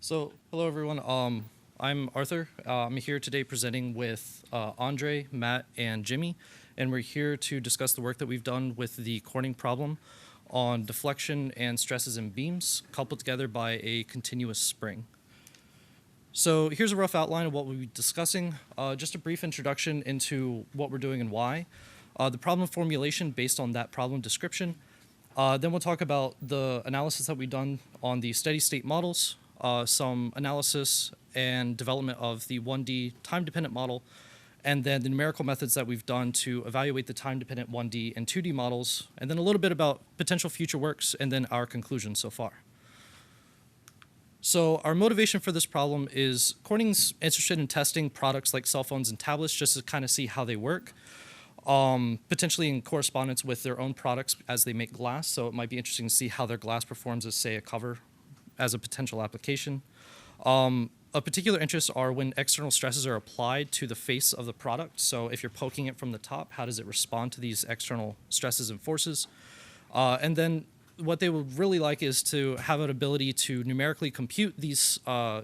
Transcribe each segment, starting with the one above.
Hello everyone. I'm Arthur. I'm here today presenting with Andre, Matt, and Jimmie, and we're here to discuss the work that we've done with the Corning problem on deflection and stresses in beams coupled together by a continuous spring. So here's a rough outline of what we'll be discussing. Just a brief introduction into what we're doing and why. The problem formulation based on that problem description. Then we'll talk about the analysis that we've done on the steady state models, some analysis and development of the 1D time-dependent model, and then the numerical methods that we've done to evaluate the time-dependent 1D and 2D models, and then a little bit about potential future works, and then our conclusions so far. So our motivation for this problem is Corning's interested in testing products like cell phones and tablets just to kind of see how they work, potentially in correspondence with their own products as they make glass. So it might be interesting to see how their glass performs as, say, a cover as a potential application. A particular interest are when external stresses are applied to the face of the product. So if you're poking it from the top, how does it respond to these external stresses and forces? And then what they would really like is to have an ability to numerically compute these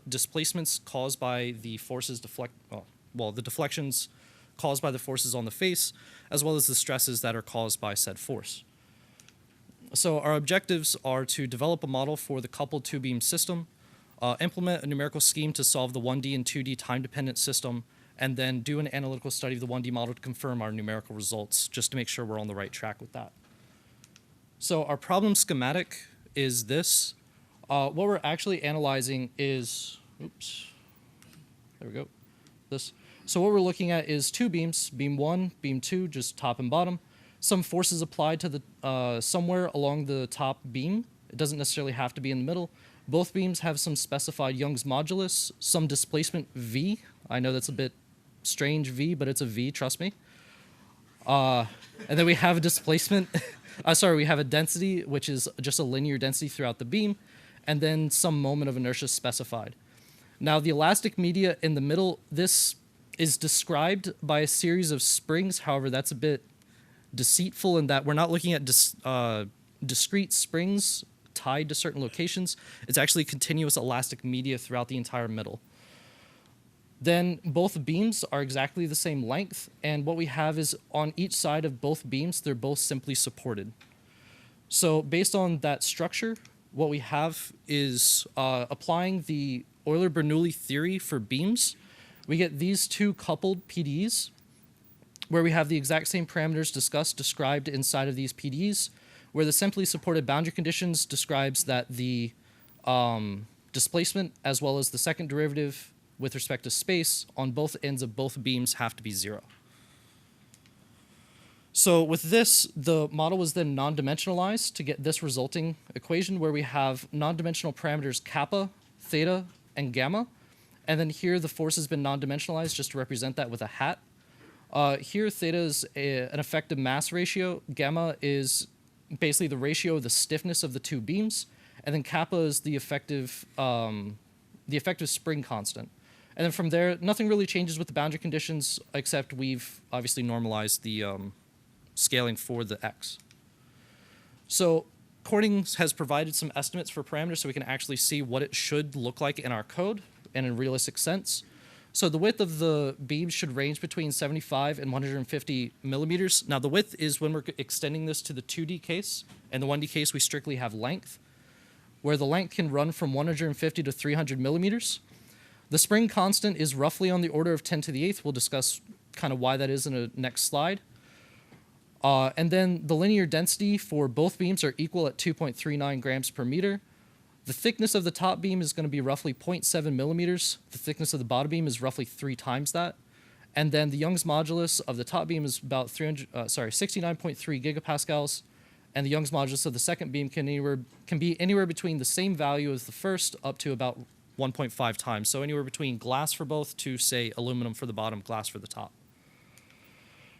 displacements caused by the forces the deflections caused by the forces on the face, as well as the stresses that are caused by said force. So our objectives are to develop a model for the coupled two-beam system, implement a numerical scheme to solve the 1D and 2D time-dependent system, and then do an analytical study of the 1D model to confirm our numerical results, just to make sure we're on the right track with that. So our problem schematic is this. What we're actually analyzing is, there we go, this. So what we're looking at is two beams, beam 1, beam 2, just top and bottom. Some forces applied to the somewhere along the top beam. It doesn't necessarily have to be in the middle. Both beams have some specified Young's modulus, some displacement V. I know that's a bit strange V, but it's a V, trust me. And then we have a displacement. We have a density, which is just a linear density throughout the beam, and then some moment of inertia specified. Now, the elastic media in the middle, this is described by a series of springs. However, that's a bit deceitful in that we're not looking at discrete springs tied to certain locations. It's actually continuous elastic media throughout the entire middle. Then both beams are exactly the same length, and what we have is on each side of both beams, they're both simply supported. So based on that structure, what we have is applying the Euler-Bernoulli theory for beams. We get these two coupled PDEs, where we have the exact same parameters described inside of these PDEs, where the simply supported boundary conditions describes that the displacement as well as the second derivative with respect to space on both ends of both beams have to be 0. So with this, the model was then non-dimensionalized to get this resulting equation where we have non-dimensional parameters kappa, theta, and gamma. And then here the force has been non-dimensionalized just to represent that with a hat. Here theta is an effective mass ratio. Gamma is basically the ratio of the stiffness of the two beams. And then kappa is the effective spring constant. And then from there, nothing really changes with the boundary conditions, except we've obviously normalized the scaling for the x. So Corning has provided some estimates for parameters so we can actually see what it should look like in our code and in realistic sense. So the width of the beam should range between 75 and 150 millimeters. Now the width is when we're extending this to the 2D case, and the 1D case we strictly have length, where the length can run from 150 to 300 millimeters. The spring constant is roughly on the order of 10 to the 8th. We'll discuss kind of why that is in a next slide. And then the linear density for both beams are equal at 2.39 grams per meter. The thickness of the top beam is going to be roughly 0.7 millimeters. The thickness of the bottom beam is roughly 3 times that. And then the Young's modulus of the top beam is about 69.3 gigapascals. And the Young's modulus of the second beam can be anywhere between the same value as the first up to about 1.5 times. So anywhere between glass for both to, say, aluminum for the bottom, glass for the top.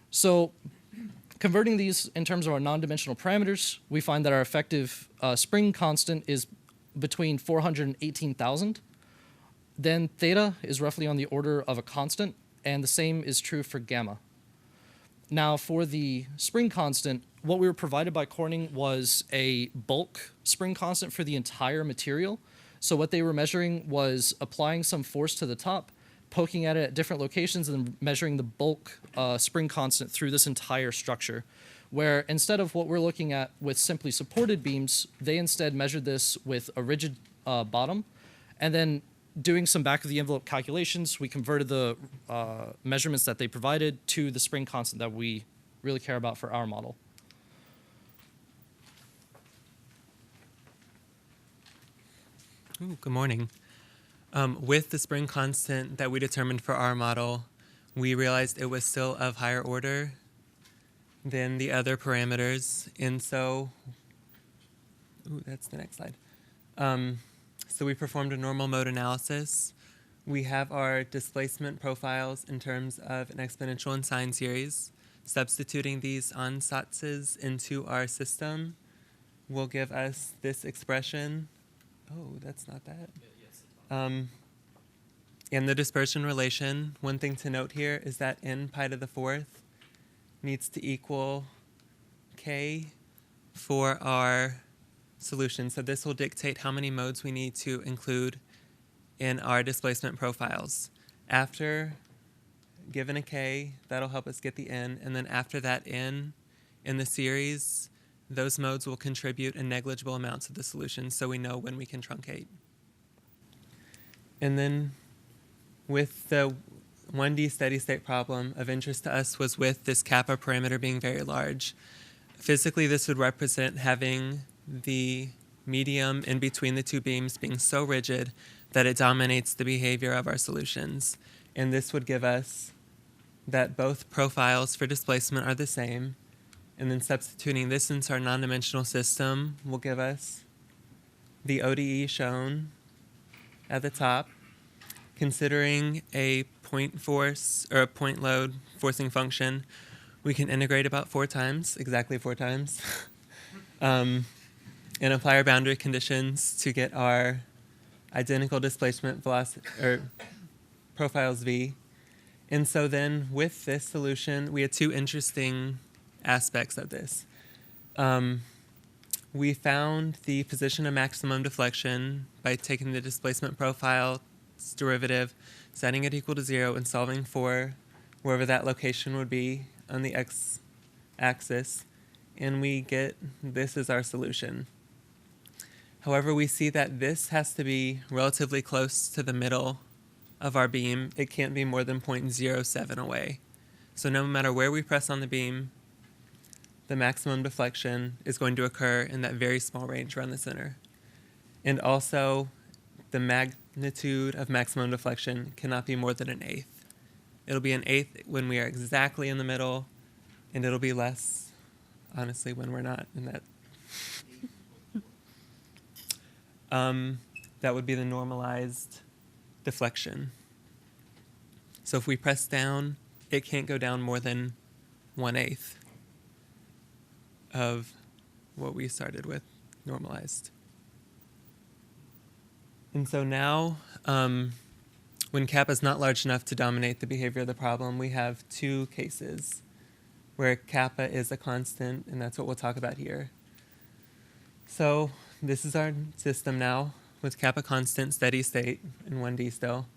So converting these in terms of our non-dimensional parameters, we find that our effective spring constant is between 400 and 18,000. Then theta is roughly on the order of a constant, and the same is true for gamma. Now for the spring constant, what we were provided by Corning was a bulk spring constant for the entire material. So what they were measuring was applying some force to the top, poking at it at different locations, and then measuring the bulk spring constant through this entire structure. Where instead of what we're looking at with simply supported beams, they instead measured this with a rigid bottom. And then doing some back of the envelope calculations, we converted the measurements that they provided to the spring constant that we really care about for our model. Ooh, good morning. With the spring constant that we determined for our model, we realized it was still of higher order than the other parameters. And so, that's the next slide. So we performed a normal mode analysis. We have our displacement profiles in terms of an exponential and sine series. Substituting these ansatz into our system will give us this expression. Oh, that's not that. And the dispersion relation, one thing to note here is that n pi to the fourth needs to equal k for our solution. So this will dictate how many modes we need to include in our displacement profiles. After given a k, that'll help us get the n, and then after that n in the series, those modes will contribute a negligible amount to the solution, so we know when we can truncate. And then with the 1D steady state problem, of interest to us was with this kappa parameter being very large. Physically, this would represent having the medium in between the two beams being so rigid that it dominates the behavior of our solutions. And this would give us that both profiles for displacement are the same. And then substituting this into our non-dimensional system will give us the ODE shown at the top. Considering a point force or a point load forcing function, we can integrate about 4 times, exactly 4 times, and apply our boundary conditions to get our identical displacement velocity or profiles V. And so then with this solution, we had 2 interesting aspects of this. We found the position of maximum deflection by taking the displacement profile derivative, setting it equal to 0, and solving for wherever that location would be on the x-axis, and we get this as our solution. However, we see that this has to be relatively close to the middle of our beam. It can't be more than 0.07 away. So no matter where we press on the beam, the maximum deflection is going to occur in that very small range around the center. And also, the magnitude of maximum deflection cannot be more than 1/8. It'll be 1/8 when we are exactly in the middle, and it'll be less, honestly, when we're not in that. That would be the normalized deflection. So if we press down, it can't go down more than 1/8 of what we started with normalized. And so now, when kappa is not large enough to dominate the behavior of the problem, we have 2 cases where kappa is a constant, and that's what we'll talk about here. So this is our system now with kappa constant, steady state, in 1D still.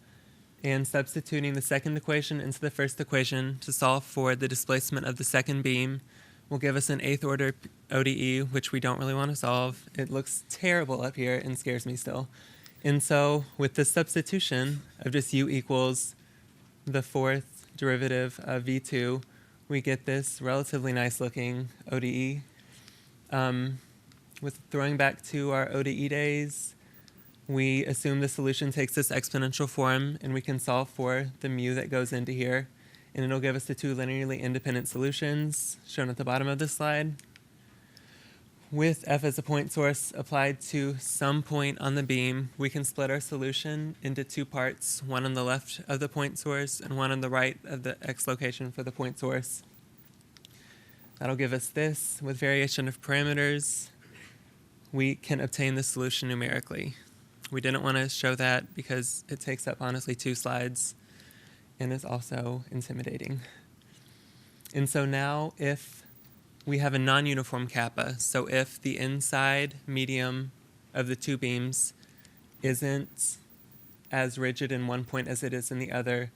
And substituting the second equation into the first equation to solve for the displacement of the second beam will give us an 8th order ODE, which we don't really want to solve. It looks terrible up here and scares me still. And so with this substitution of just u equals the 4th derivative of v2, we get this relatively nice looking ODE. With throwing back to our ODE days, we assume the solution takes this exponential form, and we can solve for the mu that goes into here. And it'll give us the 2 linearly independent solutions shown at the bottom of this slide. With f as a point source applied to some point on the beam, we can split our solution into 2 parts, one on the left of the point source and one on the right of the x location for the point source. That'll give us this. With variation of parameters, we can obtain the solution numerically. We didn't want to show that because it takes up, honestly, 2 slides and is also intimidating. And so now if we have a non-uniform kappa, so if the inside medium of the 2 beams isn't as rigid in one point as it is in the other,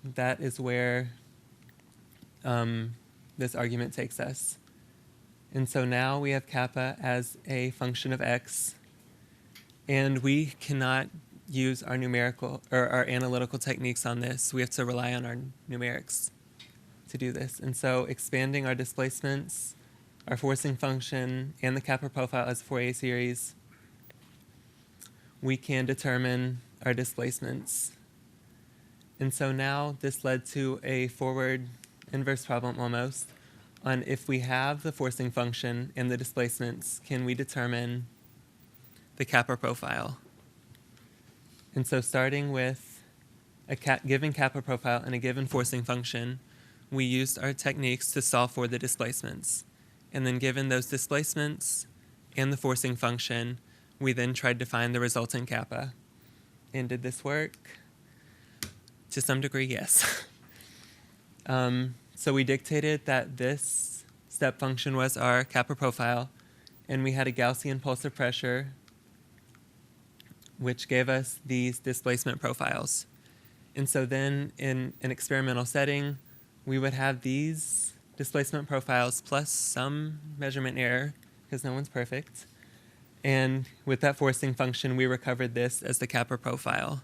that is where this argument takes us. And so now we have kappa as a function of x, and we cannot use our numerical or our analytical techniques on this. We have to rely on our numerics to do this. And so expanding our displacements, our forcing function, and the kappa profile as a Fourier series, we can determine our displacements. And so now this led to a forward inverse problem almost on if we have the forcing function and the displacements, can we determine the kappa profile? And so starting with a given kappa profile and a given forcing function, we used our techniques to solve for the displacements. And then given those displacements and the forcing function, we then tried to find the resultant kappa. And did this work? To some degree, yes. So we dictated that this step function was our kappa profile, and we had a Gaussian pulse of pressure, which gave us these displacement profiles. And so then in an experimental setting, we would have these displacement profiles plus some measurement error, because no one's perfect. And with that forcing function, we recovered this as the kappa profile.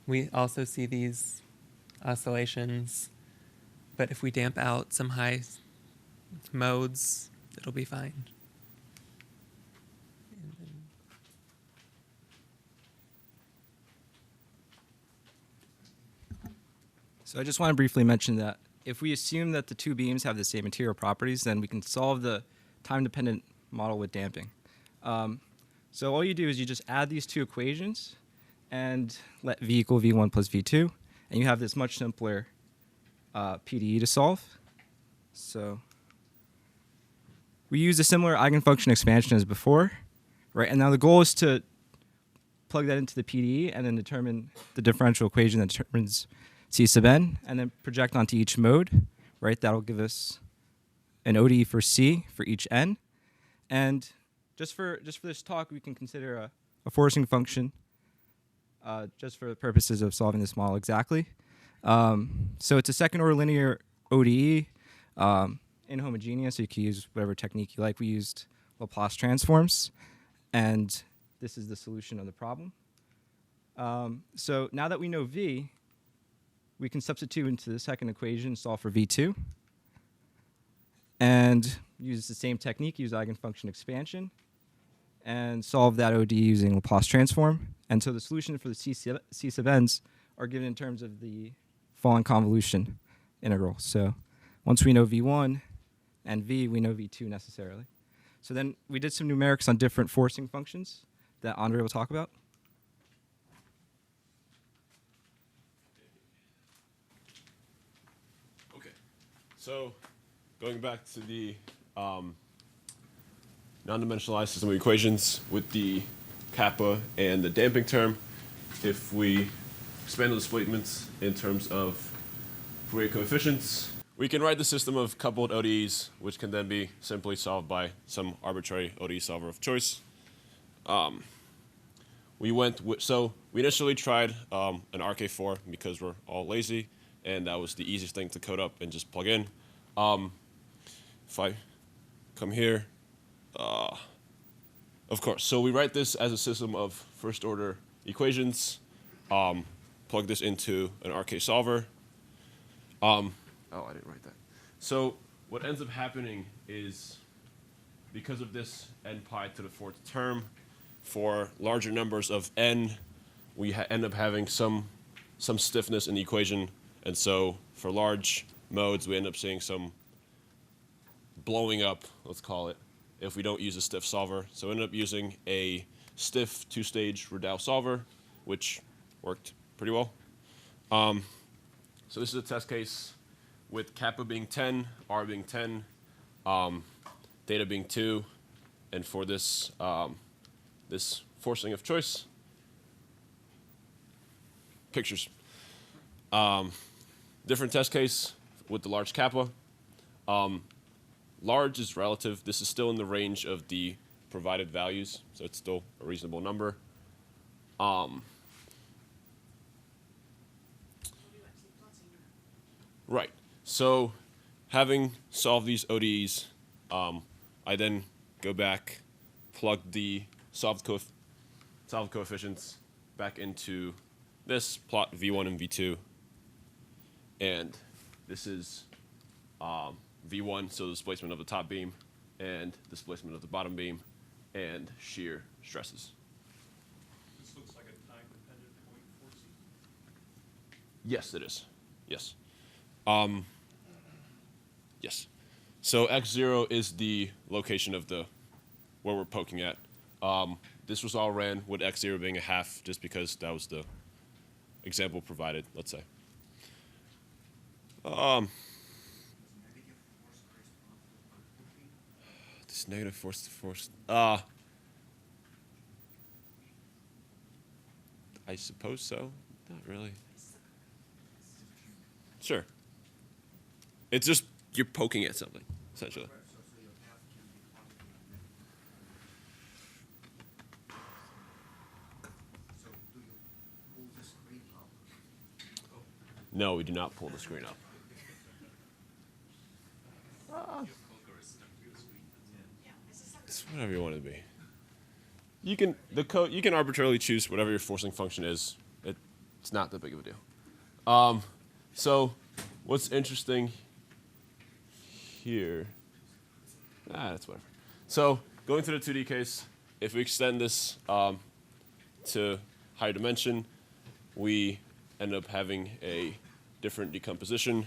We also see these oscillations, but if we damp out some high modes, it'll be fine. So I just want to briefly mention that if we assume that the two beams have the same material properties, then we can solve the time-dependent model with damping. So all you do is you just add these two equations and let V equal V1 plus V2, and you have this much simpler PDE to solve. So we use a similar eigenfunction expansion as before, right? And now the goal is to plug that into the PDE and then determine the differential equation that determines C sub n, and then project onto each mode, right? That'll give us an ODE for C for each n. And just for this talk, we can consider a forcing function just for the purposes of solving this model exactly. So it's a second order linear ODE, inhomogeneous, so you can use whatever technique you like. We used Laplace transforms, and this is the solution of the problem. So now that we know V, we can substitute into the second equation, solve for V2, and use the same technique, use eigenfunction expansion, and solve that ODE using Laplace transform. And so the solution for the C sub n's are given in terms of the falling convolution integral. So once we know V1 and V, we know V2 necessarily. So then we did some numerics on different forcing functions that Andre will talk about. Okay, so going back to the non-dimensionalized system of equations with the kappa and the damping term, if we expand the displacements in terms of Fourier coefficients, we can write the system of coupled ODEs, which can then be simply solved by some arbitrary ODE solver of choice. We initially tried an RK4 because we're all lazy, and that was the easiest thing to code up and just plug in. If I come here, of course, so we write this as a system of first order equations, plug this into an RK solver. Oh, I didn't write that. So what ends up happening is, because of this n pi to the fourth term, for larger numbers of n, we end up having some stiffness in the equation. And so for large modes, we end up seeing some blowing up, let's call it, if we don't use a stiff solver. So we ended up using a stiff two-stage Redau solver, which worked pretty well. So this is a test case with kappa being 10, r being 10, theta being 2, and for this this forcing of choice. Pictures. Different test case with the large kappa. Large is relative. This is still in the range of the provided values, so it's still a reasonable number. Right. So having solved these ODEs, I then go back, plug the solved coefficients back into this, plot V1 and V2. And this is V1, so the displacement of the top beam, and displacement of the bottom beam, and shear stresses. This looks like a time-dependent point forcing. Yes, it is. Yes. Yes. So x0 is the location of where we're poking at. This was all ran with x0 being a half, just because that was the example provided, let's say. This negative force. I suppose so. Not really. Sure. It's just you're poking at something, essentially. No, we do not pull the screen up. It's whatever you want it to be. You can arbitrarily choose whatever your forcing function is. It's not that big of a deal. So what's interesting here? That's whatever. So going to the 2D case, if we extend this to higher dimension, we end up having a different decomposition.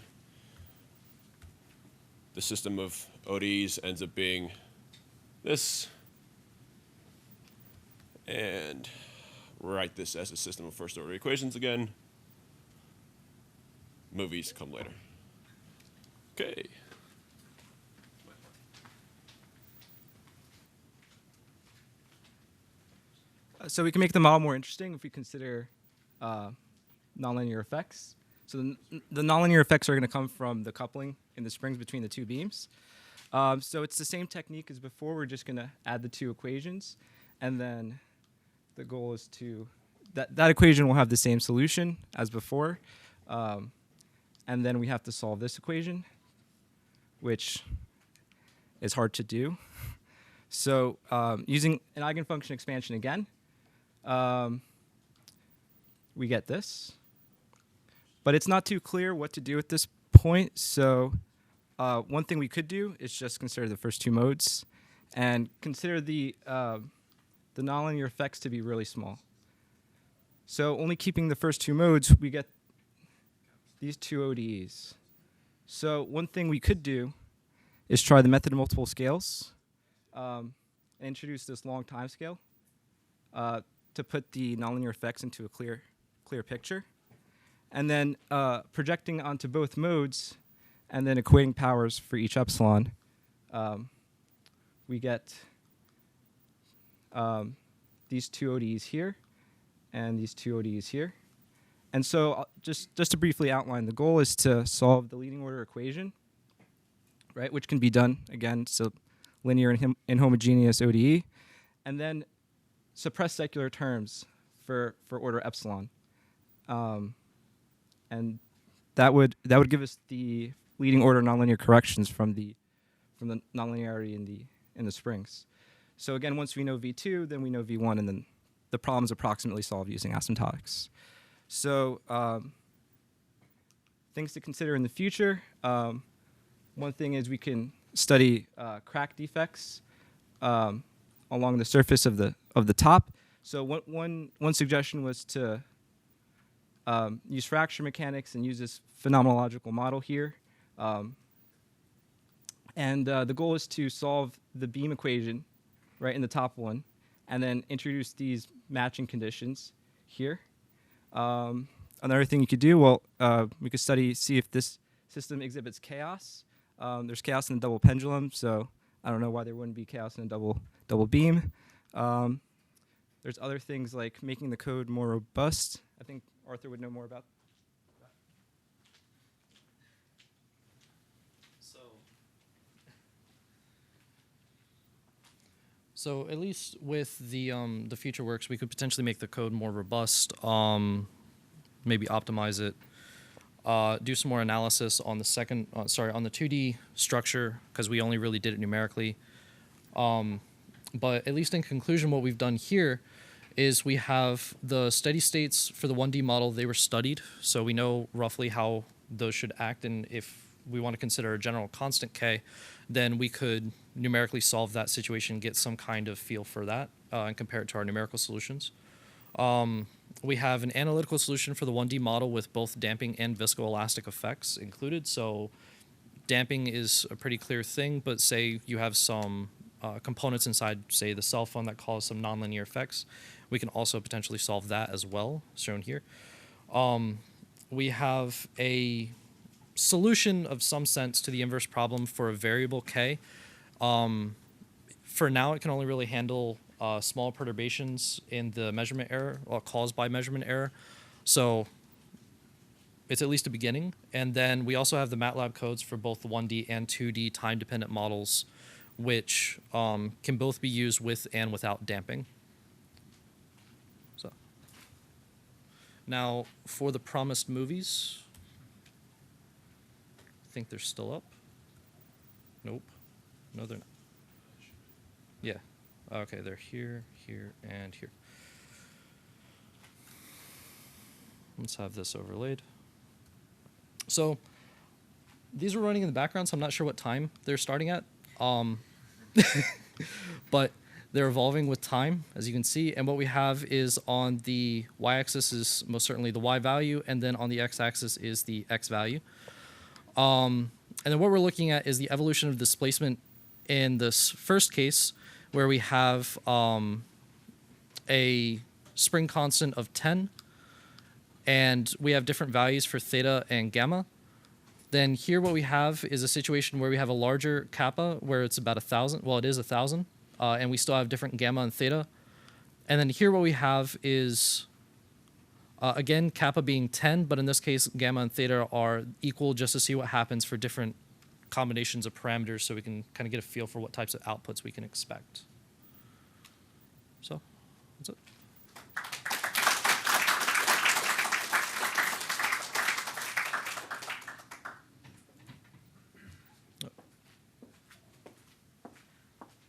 The system of ODEs ends up being this, and write this as a system of first order equations again. Movies come later. Okay. So we can make the model more interesting if we consider nonlinear effects. So the nonlinear effects are going to come from the coupling in the springs between the two beams. So it's the same technique as before. We're just going to add the two equations, and then the goal is to that equation will have the same solution as before, and then we have to solve this equation, which is hard to do. So using an eigenfunction expansion again, we get this. But it's not too clear what to do at this point. So one thing we could do is just consider the first two modes and consider the nonlinear effects to be really small. So only keeping the first two modes, we get these two ODEs. So one thing we could do is try the method of multiple scales and introduce this long time scale to put the nonlinear effects into a clear picture. And then projecting onto both modes and then equating powers for each epsilon, we get these two ODEs here and these two ODEs here. And so just to briefly outline, the goal is to solve the leading order equation, right, which can be done, again, so linear and inhomogeneous ODE, and then suppress secular terms for order epsilon. And that would give us the leading order nonlinear corrections from the nonlinearity in the springs. So again, once we know V2, then we know V1, and then the problem is approximately solved using asymptotics. So things to consider in the future. One thing is we can study crack defects along the surface of the top. So one suggestion was to use fracture mechanics and use this phenomenological model here. And the goal is to solve the beam equation right in the top one, and then introduce these matching conditions here. Another thing you could do, well, we could see if this system exhibits chaos. There's chaos in the double pendulum, so I don't know why there wouldn't be chaos in a double beam. There's other things like making the code more robust. I think Arthur would know more about that. So at least with the future works, we could potentially make the code more robust, maybe optimize it, do some more analysis on the on the 2D structure, because we only really did it numerically. But at least in conclusion, what we've done here is we have the steady states for the 1D model. They were studied, so we know roughly how those should act, and if we want to consider a general constant k, then we could numerically solve that situation, get some kind of feel for that, and compare it to our numerical solutions. We have an analytical solution for the 1D model with both damping and viscoelastic effects included. So damping is a pretty clear thing, but say you have some components inside, say the cell phone, that cause some nonlinear effects, we can also potentially solve that as well, shown here. We have a solution of some sense to the inverse problem for a variable k. For now, it can only really handle small perturbations in the measurement error, or caused by measurement error. So it's at least a beginning. And then we also have the MATLAB codes for both the 1D and 2D time-dependent models, which can both be used with and without damping. So now for the promised movies, I think they're still up. Nope. No, they're not. Yeah. Okay, they're here, here, and here. Let's have this overlaid. So these are running in the background, so I'm not sure what time they're starting at. But they're evolving with time, as you can see. And what we have is on the y-axis is most certainly the y value, and then on the x-axis is the x value. And then what we're looking at is the evolution of displacement in this first case, where we have a spring constant of 10, and we have different values for theta and gamma. Then here what we have is a situation where we have a larger kappa, where it's about 1,000. Well, it is 1,000, and we still have different gamma and theta. And then here what we have is, again, kappa being 10, but in this case, gamma and theta are equal, just to see what happens for different combinations of parameters, so we can kind of get a feel for what types of outputs we can expect. So that's it.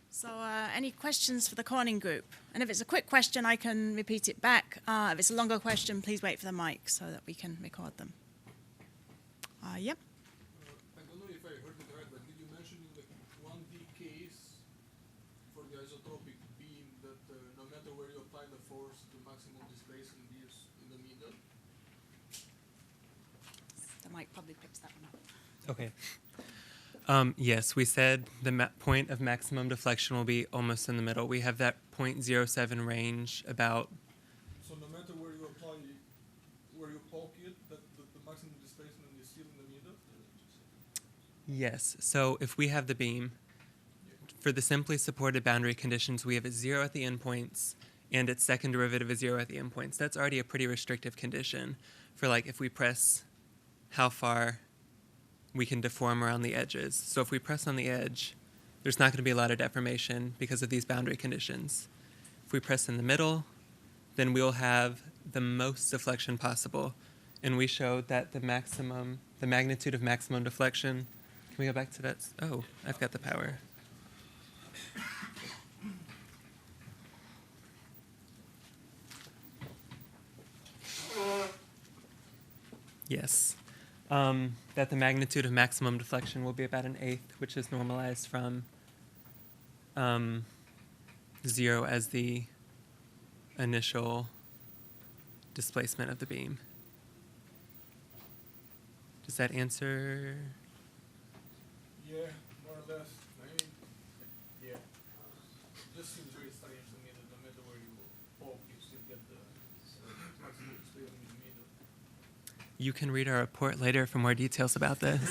So any questions for the Corning group? And if it's a quick question, I can repeat it back. If it's a longer question, please wait for the mic so that we can record them. Yep. I don't know if I heard it right, but did you mention in the 1D case for the isotropic beam that no matter where you apply the force, the maximum displacement is in the middle? The mic probably picks that one up. Okay. Yes, we said the point of maximum deflection will be almost in the middle. We have that 0.07 range about. So no matter where you apply, where you poke it, that the maximum displacement is still in the middle? Yes. So if we have the beam, for the simply supported boundary conditions, we have a 0 at the endpoints, and its second derivative is 0 at the endpoints. That's already a pretty restrictive condition for, like, if we press how far we can deform around the edges. So if we press on the edge, there's not going to be a lot of deformation because of these boundary conditions. If we press in the middle, then we'll have the most deflection possible. And we showed that the magnitude of maximum deflection, can we go back to that? Oh, I've got the power. Yes. That the magnitude of maximum deflection will be about 1/8, which is normalized from 0 as the initial displacement of the beam. Does that answer? Yeah, more or less. I mean, yeah. It just seems very strange to me that no matter where you poke, you still get the maximum displacement in the middle. You can read our report later for more details about this.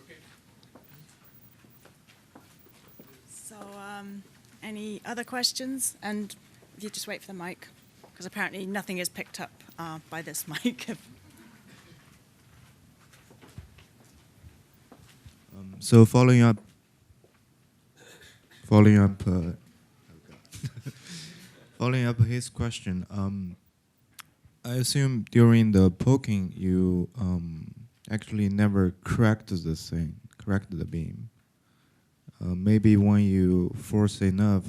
Okay. So any other questions? And if you just wait for the mic, because apparently nothing is picked up by this mic. So following up following up, following up his question, I assume during the poking you actually never cracked the beam. Maybe when you force enough,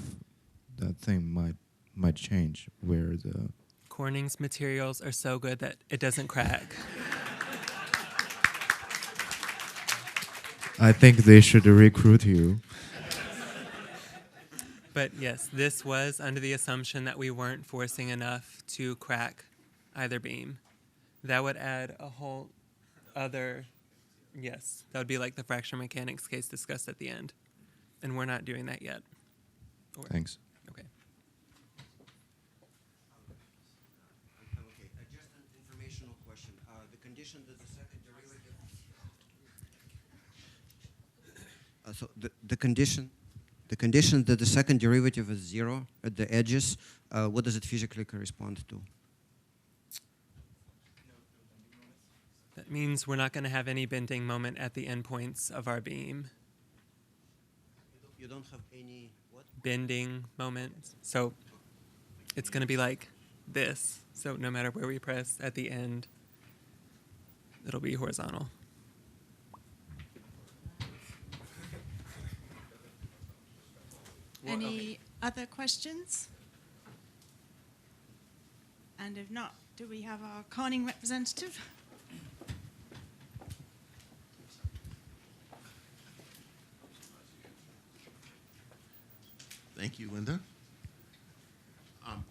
that thing might change where the. Corning's materials are so good that it doesn't crack. I think they should recruit you. But yes, this was under the assumption that we weren't forcing enough to crack either beam. That would add a whole other, yes, that would be like the fracture mechanics case discussed at the end. And we're not doing that yet. Thanks. Okay. Okay, just an informational question. The condition that the second derivative. So the condition that the second derivative is 0 at the edges, what does it physically correspond to? That means we're not going to have any bending moment at the endpoints of our beam. You don't have any what? Bending moment. So it's going to be like this. So no matter where we press at the end, it'll be horizontal. Any other questions? And if not, do we have our Corning representative? Thank you, Linda.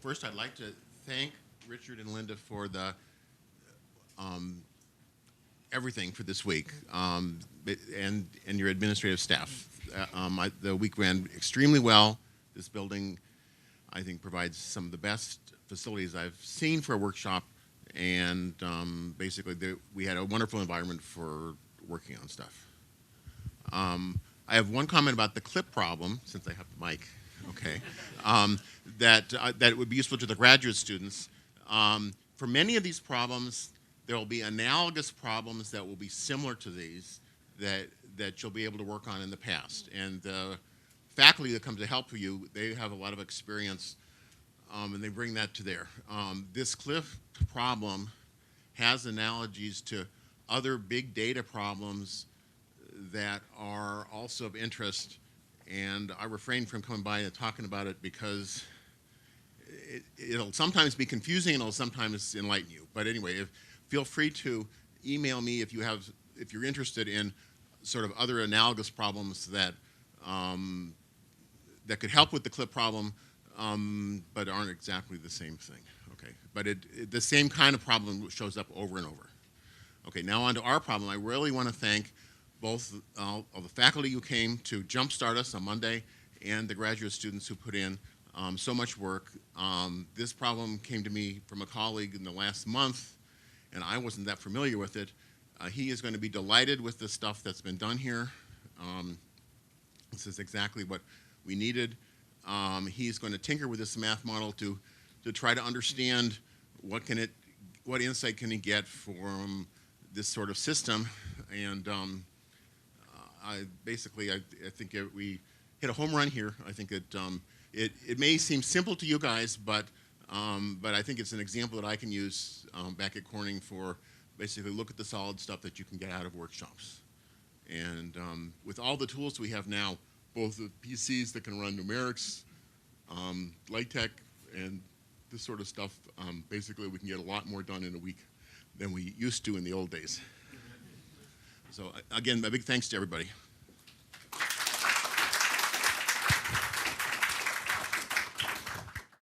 First, I'd like to thank Richard and Linda for the everything for this week, and your administrative staff. The week ran extremely well. This building, I think, provides some of the best facilities I've seen for a workshop, and basically we had a wonderful environment for working on stuff. I have one comment about the clip problem, since I have the mic. Okay, that it would be useful to the graduate students. For many of these problems, there will be analogous problems that will be similar to these that you'll be able to work on in the past. And the faculty that come to help you, they have a lot of experience, and they bring that to there. This cliff problem has analogies to other big data problems that are also of interest. And I refrain from coming by and talking about it because it'll sometimes be confusing and it'll sometimes enlighten you. But anyway, feel free to email me if you're interested in sort of other analogous problems that that could help with the clip problem, but aren't exactly the same thing. Okay, but the same kind of problem shows up over and over. Okay, now on to our problem. I really want to thank both all the faculty who came to jumpstart us on Monday and the graduate students who put in so much work. This problem came to me from a colleague in the last month, and I wasn't that familiar with it. He is going to be delighted with the stuff that's been done here. This is exactly what we needed. He's going to tinker with this math model to try to understand what insight can he get from this sort of system. And I think we hit a home run here. I think it may seem simple to you guys, but I think it's an example that I can use back at Corning for basically look at the solid stuff that you can get out of workshops. And with all the tools we have now, both the PCs that can run numerics, LaTeX, and this sort of stuff, basically we can get a lot more done in a week than we used to in the old days. So again, a big thanks to everybody.